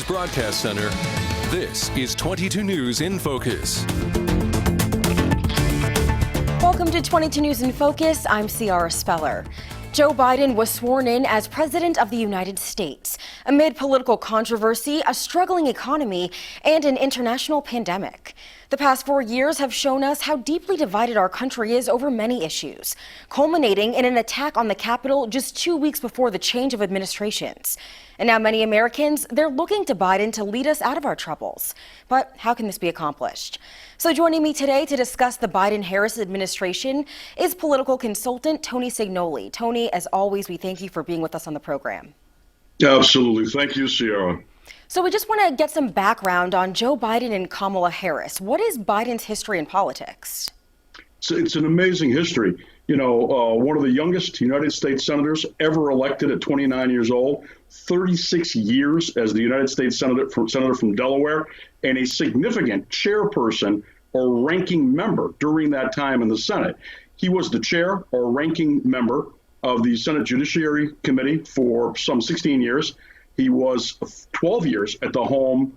Broadcast Center, this is 22 News in Focus. Welcome to 22 News in Focus. I'm Ciara Speller. Joe Biden was sworn in as President of the United States amid political controversy, a struggling economy, and an international pandemic. The past 4 years have shown us how deeply divided our country is over many issues, culminating in an attack on the Capitol just 2 weeks before the change of administrations. And now many Americans, they're looking to Biden to lead us out of our troubles. But how can this be accomplished? So joining me today to discuss the Biden-Harris administration is political consultant Tony Signoli. Tony, as always, we thank you for being with us on the program. Absolutely. Thank you, Ciara. So we just want to get some background on Joe Biden and Kamala Harris. What is Biden's history in politics? It's an amazing history. You know, one of the youngest United States senators ever elected at 29 years old, 36 years as the United States senator from Delaware, and a significant chairperson or ranking member during that time in the Senate. He was the chair or ranking member of the Senate Judiciary Committee for some 16 years. He was 12 years at the helm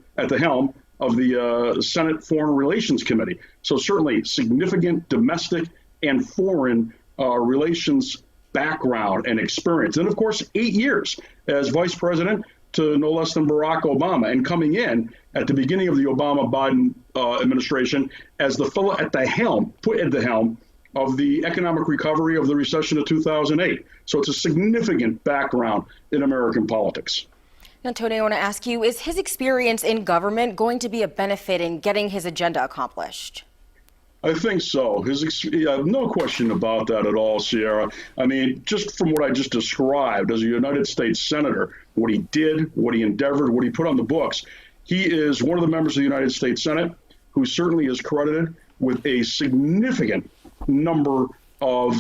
of the Senate Foreign Relations Committee. So certainly significant domestic and foreign relations background and experience. And of course, 8 years as vice president to no less than Barack Obama, and coming in at the beginning of the Obama-Biden administration as the fellow at the helm of the economic recovery of the recession of 2008. So it's a significant background in American politics. Now, Tony, I want to ask you, is his experience in government going to be a benefit in getting his agenda accomplished? I think so. No question about that at all, Ciara. I mean, just from what I just described as a United States senator, what he did, what he endeavored, what he put on the books, he is one of the members of the United States Senate who certainly is credited with a significant number of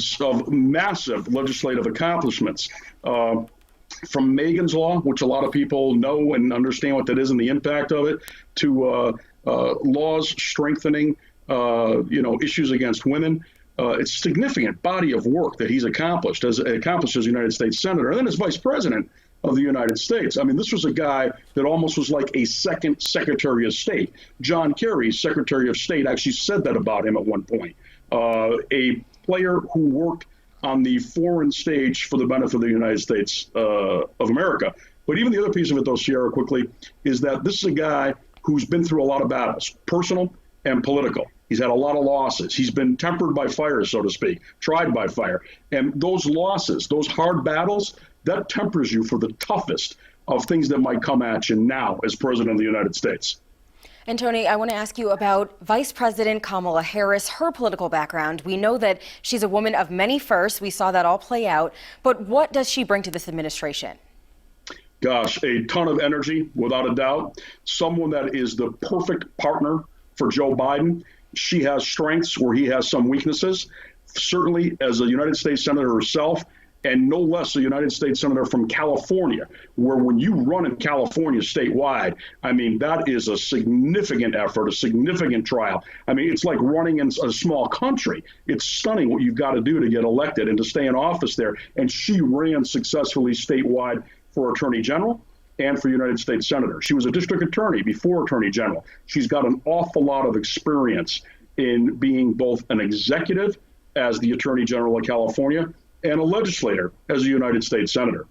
massive legislative accomplishments. From Megan's Law, which a lot of people know and understand what that is and the impact of it, to laws strengthening issues against women. It's a significant body of work that he's accomplished as United States Senator and then as Vice President of the United States. I mean, this was a guy that almost was like a second Secretary of State. John Kerry, Secretary of State, actually said that about him at one point. A player who worked on the foreign stage for the benefit of the United States of America. But even the other piece of it, though, Ciara, quickly, is that this is a guy who's been through a lot of battles, personal and political. He's had a lot of losses. He's been tempered by fire, so to speak, tried by fire. And those losses, those hard battles, that tempers you for the toughest of things that might come at you now as President of the United States. And Tony, I want to ask you about Vice President Kamala Harris, her political background. We know that she's a woman of many firsts. We saw that all play out. But what does she bring to this administration? Gosh, a ton of energy, without a doubt. Someone that is the perfect partner for Joe Biden. She has strengths where he has some weaknesses. Certainly, as a United States Senator herself, and no less a United States Senator from California, where when you run in California statewide, I mean, that is a significant effort, a significant trial. I mean, it's like running in a small country. It's stunning what you've got to do to get elected and to stay in office there. And she ran successfully statewide for Attorney General and for United States Senator. She was a district attorney before Attorney General. She's got an awful lot of experience in being both an executive as the Attorney General of California and a legislator as a United States Senator.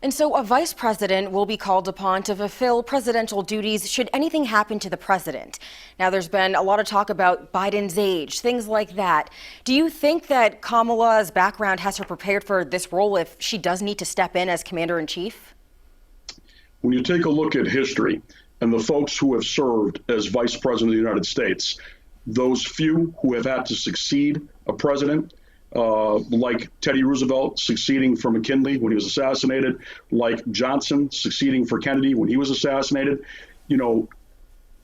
And so a vice president will be called upon to fulfill presidential duties should anything happen to the president. Now, there's been a lot of talk about Biden's age, things like that. Do you think that Kamala's background has her prepared for this role if she does need to step in as commander-in-chief? When you take a look at history and the folks who have served as vice president of the United States, those few who have had to succeed a president, like Teddy Roosevelt succeeding for McKinley when he was assassinated, like Johnson succeeding for Kennedy when he was assassinated. You know,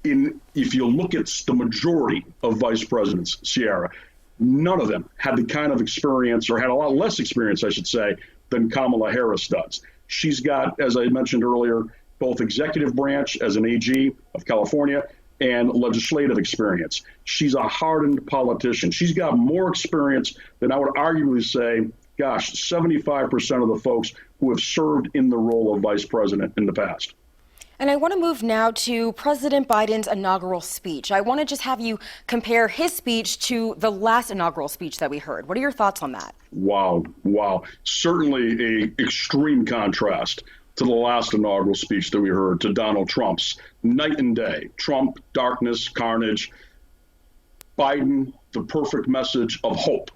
if you look at the majority of vice presidents, Ciara, none of them had the kind of experience, or had a lot less experience, I should say, than Kamala Harris does. She's got, as I mentioned earlier, both executive branch as an AG of California and legislative experience. She's a hardened politician. She's got more experience than I would arguably say, gosh, 75% of the folks who have served in the role of vice president in the past. And I want to move now to President Biden's inaugural speech. I want to just have you compare his speech to the last inaugural speech that we heard. What are your thoughts on that? Wow. Certainly a extreme contrast to the last inaugural speech that we heard to Donald Trump's. Night and day. Trump, darkness, carnage. Biden, the perfect message of hope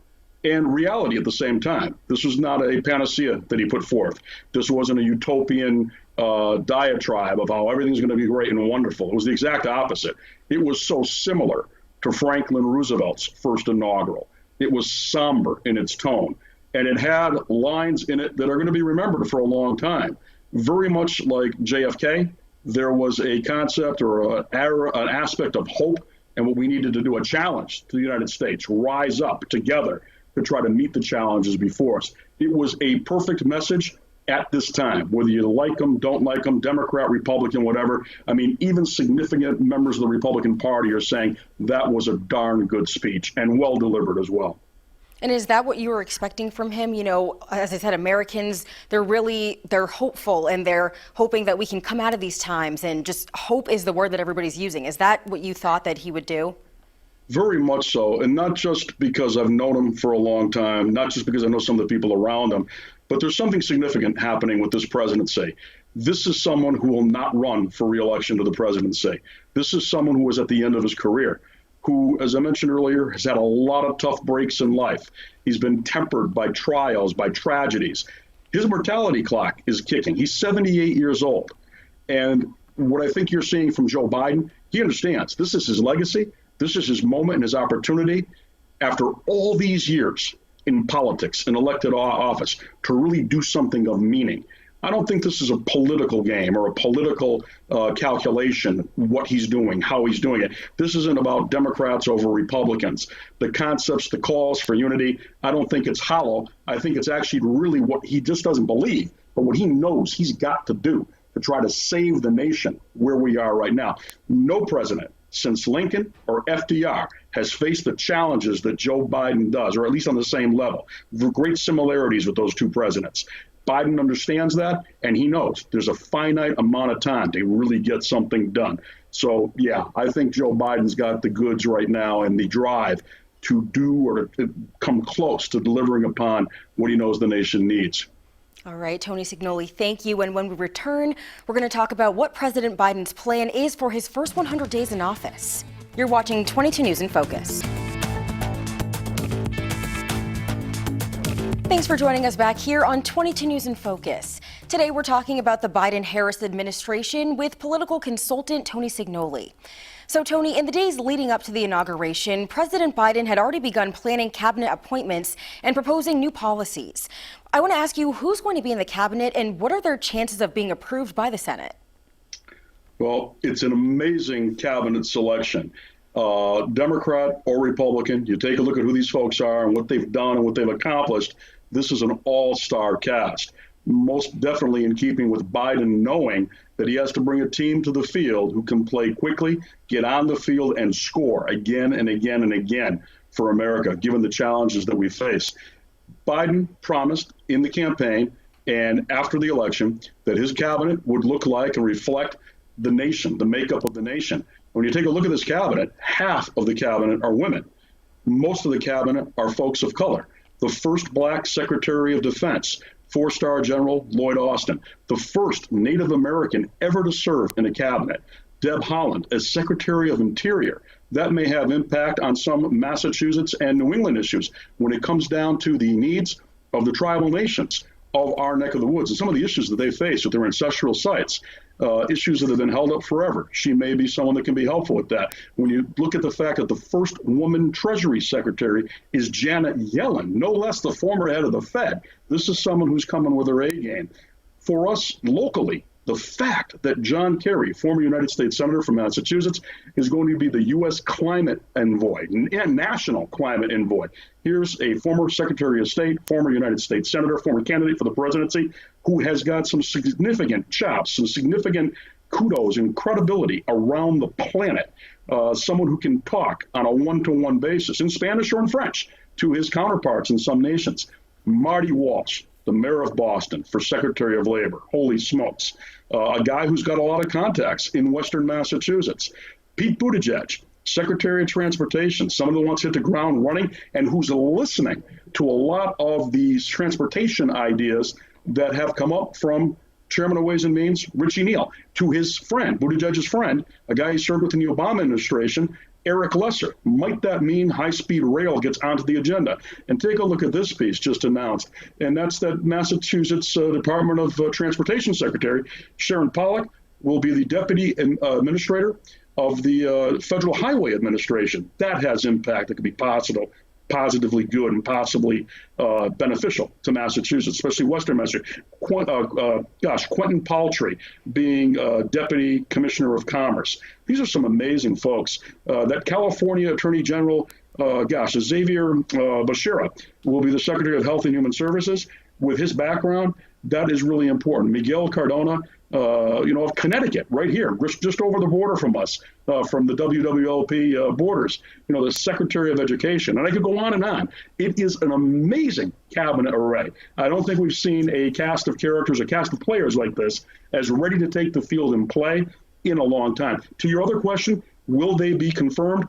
and reality at the same time. This was not a panacea that he put forth. This wasn't a utopian diatribe of how everything's going to be great and wonderful. It was the exact opposite. It was so similar to Franklin Roosevelt's first inaugural. It was somber in its tone, and it had lines in it that are going to be remembered for a long time. Very much like JFK, there was a concept or an aspect of hope and what we needed to do, a challenge to the United States, rise up together to try to meet the challenges before us. It was a perfect message at this time, whether you like them, don't like them, Democrat, Republican, whatever. I mean, even significant members of the Republican Party are saying that was a darn good speech and well delivered as well. And is that what you were expecting from him? You know, as I said, Americans, they're hopeful and they're hoping that we can come out of these times, and just hope is the word that everybody's using. Is that what you thought that he would do? Very much so, and not just because I've known him for a long time, not just because I know some of the people around him, but there's something significant happening with this presidency. This is someone who will not run for re-election to the presidency. This is someone who is at the end of his career, who, as I mentioned earlier, has had a lot of tough breaks in life. He's been tempered by trials, by tragedies. His mortality clock is kicking. He's 78 years old. And what I think you're seeing from Joe Biden, he understands this is his legacy. This is his moment and his opportunity after all these years in politics, in elected office, to really do something of meaning. I don't think this is a political game or a political calculation, what he's doing, how he's doing it. This isn't about Democrats over Republicans. The concepts, the calls for unity, I don't think it's hollow. I think it's actually really what he just doesn't believe, but what he knows he's got to do to try to save the nation where we are right now. No president since Lincoln or FDR has faced the challenges that Joe Biden does, or at least on the same level. There are great similarities with those two presidents. Biden understands that, and he knows there's a finite amount of time to really get something done. So, yeah, I think Joe Biden's got the goods right now and the drive to do or to come close to delivering upon what he knows the nation needs. All right, Tony Signoli, thank you. And when we return, we're going to talk about what President Biden's plan is for his first 100 days in office. You're watching 22 News in Focus. Thanks for joining us back here on 22 News in Focus. Today we're talking about the Biden-Harris administration with political consultant Tony Signoli. So, Tony, in the days leading up to the inauguration, President Biden had already begun planning cabinet appointments and proposing new policies. I want to ask you, who's going to be in the cabinet and what are their chances of being approved by the Senate? Well, it's an amazing cabinet selection. Democrat or Republican, you take a look at who these folks are and what they've done and what they've accomplished. This is an all-star cast, most definitely in keeping with Biden knowing that he has to bring a team to the field who can play quickly, get on the field, and score again and again and again for America, given the challenges that we face. Biden promised in the campaign and after the election that his cabinet would look like and reflect the nation, the makeup of the nation. When you take a look at this cabinet, half of the cabinet are women. Most of the cabinet are folks of color. The first black Secretary of Defense, four-star General Lloyd Austin, the first Native American ever to serve in a cabinet, Deb Haaland, as Secretary of Interior. That may have impact on some Massachusetts and New England issues when it comes down to the needs of the tribal nations of our neck of the woods and some of the issues that they face with their ancestral sites, issues that have been held up forever. She may be someone that can be helpful with that. When you look at the fact that the first woman Treasury Secretary is Janet Yellen, no less the former head of the Fed, this is someone who's coming with her A game. For us locally, the fact that John Kerry, former United States Senator from Massachusetts, is going to be the U.S. climate envoy and national climate envoy. Here's a former Secretary of State, former United States Senator, former candidate for the presidency, who has got some significant chops, some significant kudos and credibility around the planet. Someone who can talk on a one-to-one basis in Spanish or in French to his counterparts in some nations. Marty Walsh, the mayor of Boston, for Secretary of Labor. Holy smokes. A guy who's got a lot of contacts in Western Massachusetts. Pete Buttigieg, Secretary of Transportation, someone who wants to hit the ground running and who's listening to a lot of these transportation ideas that have come up from Chairman of Ways and Means, Richie Neal, to his friend, Buttigieg's friend, a guy he served with in the Obama administration, Eric Lesser. Might that mean high-speed rail gets onto the agenda? And take a look at this piece just announced, and that's that Massachusetts Department of Transportation Secretary, Sharon Pollack, will be the Deputy Administrator of the Federal Highway Administration. That has impact that could be positively good and possibly beneficial to Massachusetts, especially Western Massachusetts. Quentin Paltry being Deputy Commissioner of Commerce. These are some amazing folks. That California Attorney General, Xavier Becerra, will be the Secretary of Health and Human Services. With his background, that is really important. Miguel Cardona, of Connecticut, right here, just over the border from us, from the wwlp borders, the Secretary of Education. And I could go on and on. It is an amazing cabinet array. I don't think we've seen a cast of characters, a cast of players like this as ready to take the field and play in a long time. To your other question, will they be confirmed?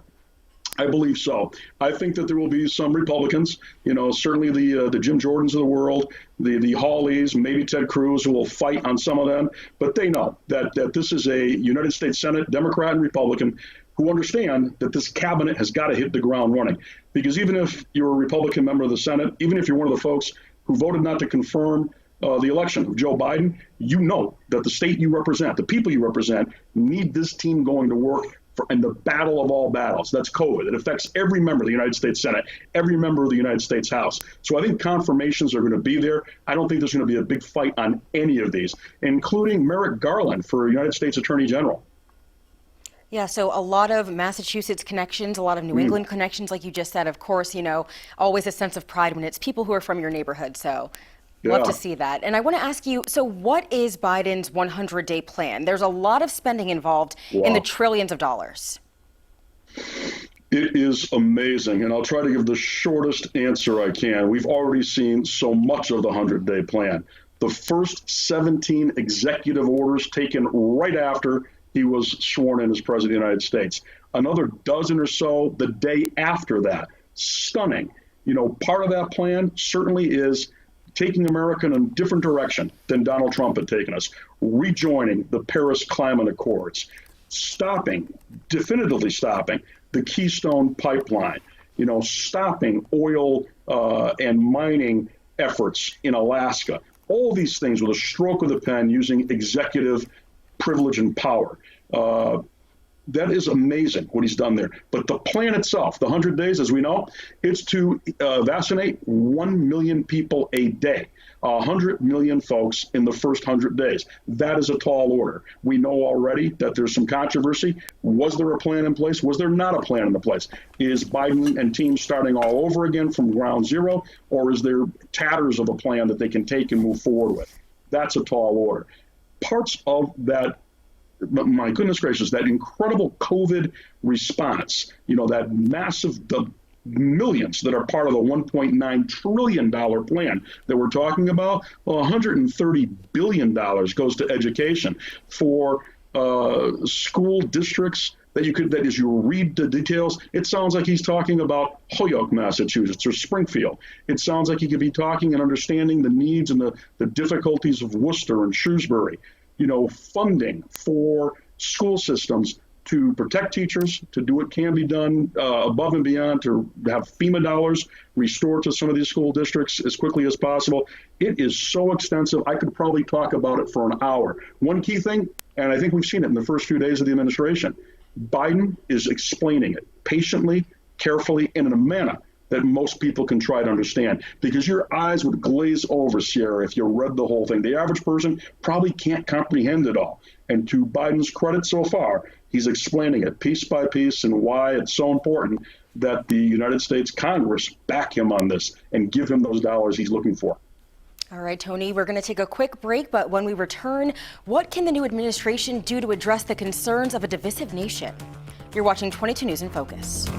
I believe so. I think that there will be some Republicans, certainly the Jim Jordans of the world, the Hawleys, maybe Ted Cruz, who will fight on some of them. But they know that this is a United States Senate, Democrat and Republican, who understand that this cabinet has got to hit the ground running. Because even if you're a Republican member of the Senate, even if you're one of the folks who voted not to confirm the election of Joe Biden, you know that the state you represent, the people you represent, need this team going to work in the battle of all battles. That's COVID. It affects every member of the United States Senate, every member of the United States House. So I think confirmations are going to be there. I don't think there's going to be a big fight on any of these, including Merrick Garland for United States Attorney General. Yeah, so a lot of Massachusetts connections, a lot of New England connections, like you just said. Of course, always a sense of pride when it's people who are from your neighborhood. So love to see that. And I want to ask you, so what is Biden's 100-day plan? There's a lot of spending involved in the trillions of dollars. It is amazing, and I'll try to give the shortest answer I can. We've already seen so much of the 100-day plan. The first 17 executive orders taken right after he was sworn in as President of the United States. Another dozen or so the day after that. Stunning. Part of that plan certainly is taking America in a different direction than Donald Trump had taken us, rejoining the Paris Climate Accords, definitively stopping the Keystone Pipeline, stopping oil and mining efforts in Alaska. All these things with a stroke of the pen using executive privilege and power. That is amazing what he's done there. But the plan itself, the 100 days, as we know, it's to vaccinate 1 million people a day, 100 million folks in the first 100 days. That is a tall order. We know already that there's some controversy. Was there a plan in place? Was there not a plan in place? Is Biden and team starting all over again from ground zero, or is there tatters of a plan that they can take and move forward with? That's a tall order. Parts of that, my goodness gracious, that incredible COVID response, that massive, the millions that are part of the $1.9 trillion plan that we're talking about, well, $130 billion goes to education for school districts that as you read the details, it sounds like he's talking about Holyoke, Massachusetts, or Springfield. It sounds like he could be talking and understanding the needs and the difficulties of Worcester and Shrewsbury. Funding for school systems to protect teachers, to do what can be done above and beyond, to have FEMA dollars restored to some of these school districts as quickly as possible. It is so extensive. I could probably talk about it for an hour. One key thing, and I think we've seen it in the first few days of the administration, Biden is explaining it patiently, carefully, and in a manner that most people can try to understand, because your eyes would glaze over, Sierra, if you read the whole thing. The average person probably can't comprehend it all. And to Biden's credit so far, he's explaining it piece by piece and why it's so important that the United States Congress back him on this and give him those dollars he's looking for. All right, Tony, we're going to take a quick break, but when we return, what can the new administration do to address the concerns of a divisive nation? You're watching 22 News in Focus.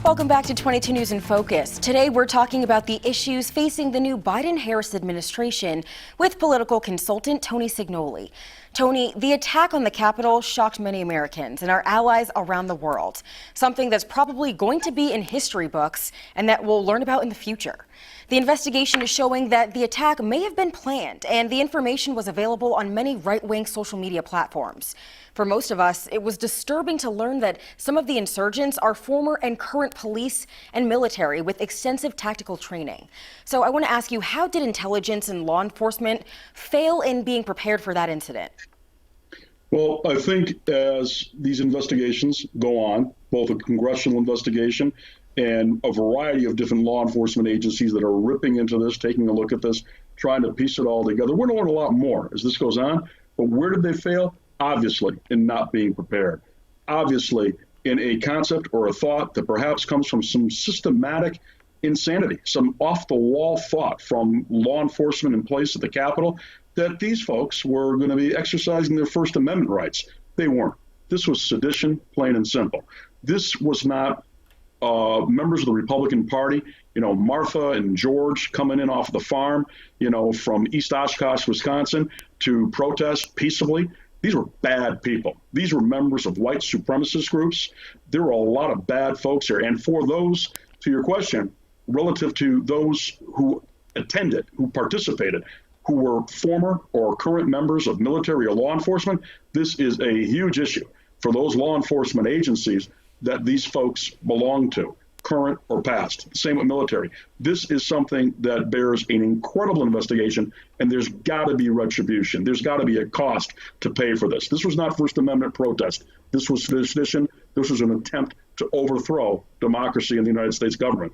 Welcome back to 22 News in Focus. Today we're talking about the issues facing the new Biden-Harris administration with political consultant Tony Signoli. Tony, the attack on the Capitol shocked many Americans and our allies around the world, something that's probably going to be in history books and that we'll learn about in the future. The investigation is showing that the attack may have been planned, and the information was available on many right-wing social media platforms. For most of us, it was disturbing to learn that some of the insurgents are former and current police and military with extensive tactical training. So I want to ask you, how did intelligence and law enforcement fail in being prepared for that incident? Well, I think as these investigations go on, both a congressional investigation and a variety of different law enforcement agencies that are ripping into this, taking a look at this, trying to piece it all together, we're going to learn a lot more as this goes on. But where did they fail? Obviously, in not being prepared. Obviously, in a concept or a thought that perhaps comes from some systematic insanity, some off-the-wall thought from law enforcement in place at the Capitol that these folks were going to be exercising their First Amendment rights. They weren't. This was sedition, plain and simple. This was not members of the Republican Party, Martha and George coming in off the farm, from East Oshkosh, Wisconsin, to protest peaceably. These were bad people. These were members of white supremacist groups. There were a lot of bad folks here. And for those, to your question, relative to those who attended, who participated, who were former or current members of military or law enforcement, this is a huge issue for those law enforcement agencies that these folks belong to, current or past. Same with military. This is something that bears an incredible investigation, and there's got to be retribution. There's got to be a cost to pay for this. This was not First Amendment protest. This was sedition. This was an attempt to overthrow democracy in the United States government.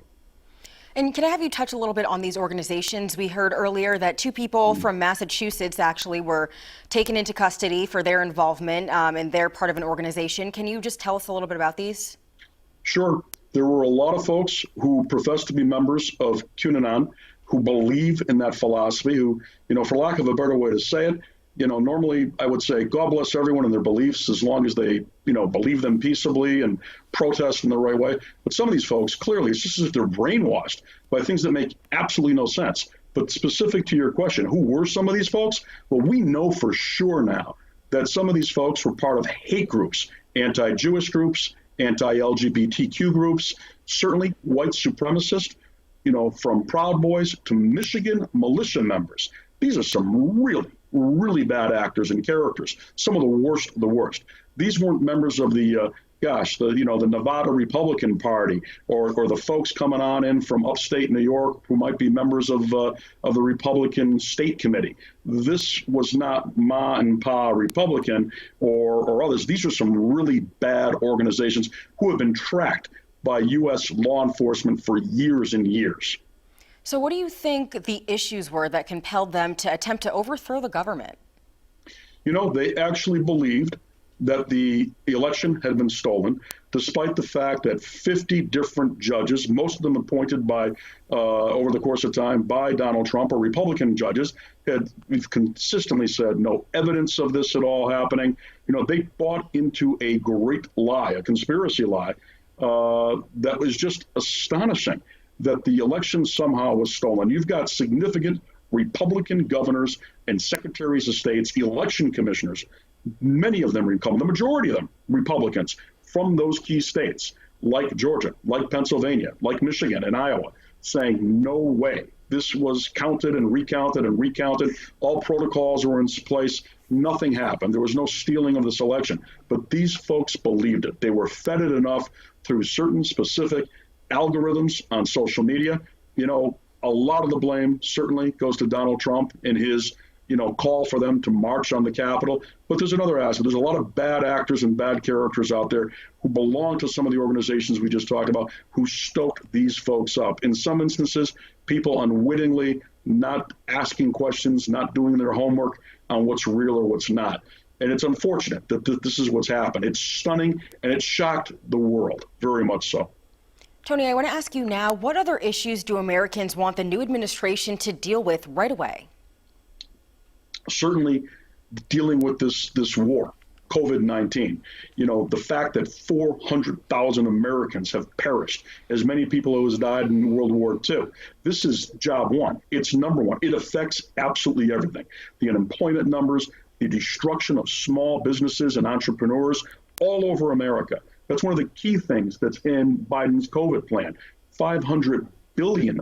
And can I have you touch a little bit on these organizations? We heard earlier that two people from Massachusetts actually were taken into custody for their involvement, and they're part of an organization. Can you just tell us a little bit about these? Sure. There were a lot of folks who profess to be members of QAnon, who believe in that philosophy, who, for lack of a better way to say it, normally I would say God bless everyone and their beliefs as long as they, believe them peaceably and protest in the right way. But some of these folks, clearly, it's just as if they're brainwashed by things that make absolutely no sense. But specific to your question, who were some of these folks? Well, we know for sure now that some of these folks were part of hate groups, anti-Jewish groups, anti-LGBTQ groups, certainly white supremacists, from Proud Boys to Michigan militia members. These are some really, really bad actors and characters, some of the worst of the worst. These weren't members of the Nevada Republican Party or the folks coming on in from upstate New York who might be members of the Republican State Committee. This was not Ma and Pa Republican or others. These are some really bad organizations who have been tracked by U.S. law enforcement for years and years. So what do you think the issues were that compelled them to attempt to overthrow the government? They actually believed that the election had been stolen, despite the fact that 50 different judges, most of them appointed by, over the course of time, by Donald Trump or Republican judges, we've consistently said no evidence of this at all happening. They bought into a great lie, a conspiracy lie, that was just astonishing, that the election somehow was stolen. You've got significant Republican governors and secretaries of states, election commissioners, many of them Republican, the majority of them Republicans from those key states, like Georgia, like Pennsylvania, like Michigan and Iowa, saying no way. This was counted and recounted and recounted. All protocols were in place. Nothing happened. There was no stealing of this election. But these folks believed it. They were fed it enough through certain specific algorithms on social media. A lot of the blame certainly goes to Donald Trump and his call for them to march on the Capitol. But there's another aspect. There's a lot of bad actors and bad characters out there who belong to some of the organizations we just talked about, who stoked these folks up. In some instances, people unwittingly not asking questions, not doing their homework on what's real or what's not. And it's unfortunate that this is what's happened. It's stunning, and it shocked the world, very much so. Tony, I want to ask you now, what other issues do Americans want the new administration to deal with right away? Certainly dealing with this war, COVID-19. You know, the fact that 400,000 Americans have perished, as many people who has died in World War II. This is job one. It's number one. It affects absolutely everything. The unemployment numbers, the destruction of small businesses and entrepreneurs all over America. That's one of the key things that's in Biden's COVID plan. $500 billion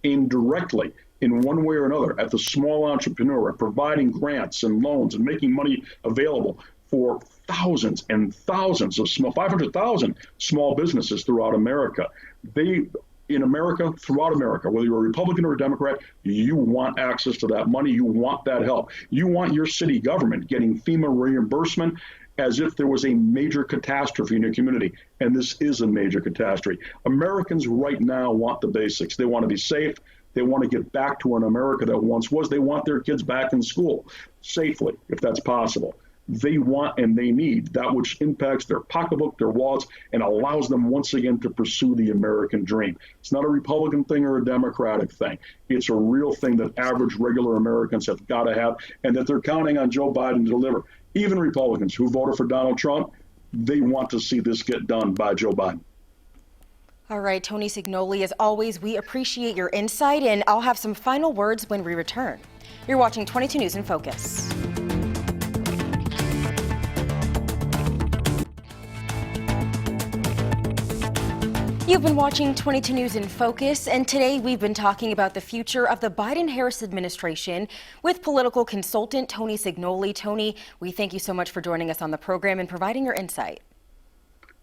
aimed directly in one way or another at the small entrepreneur, providing grants and loans and making money available for thousands and thousands of 500,000 small businesses throughout America. Throughout America, whether you're a Republican or a Democrat, you want access to that money. You want that help. You want your city government getting FEMA reimbursement as if there was a major catastrophe in your community. And this is a major catastrophe. Americans right now want the basics. They want to be safe. They want to get back to an America that once was. They want their kids back in school safely, if that's possible. They want and they need that which impacts their pocketbook, their wallets, and allows them once again to pursue the American dream. It's not a Republican thing or a Democratic thing. It's a real thing that average, regular Americans have got to have, and that they're counting on Joe Biden to deliver. Even Republicans who voted for Donald Trump, they want to see this get done by Joe Biden. All right, Tony Signoli, as always, we appreciate your insight, and I'll have some final words when we return. You're watching 22 News in Focus. You've been watching 22 News in Focus, and today we've been talking about the future of the Biden-Harris administration with political consultant Tony Signoli. Tony, we thank you so much for joining us on the program and providing your insight.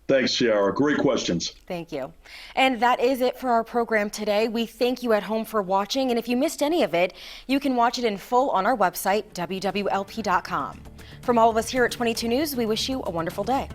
Thanks, Ciara. Great questions. Thank you. And that is it for our program today. We thank you at home for watching, and if you missed any of it, you can watch it in full on our website, wwlp.com. From all of us here at 22 News, we wish you a wonderful day.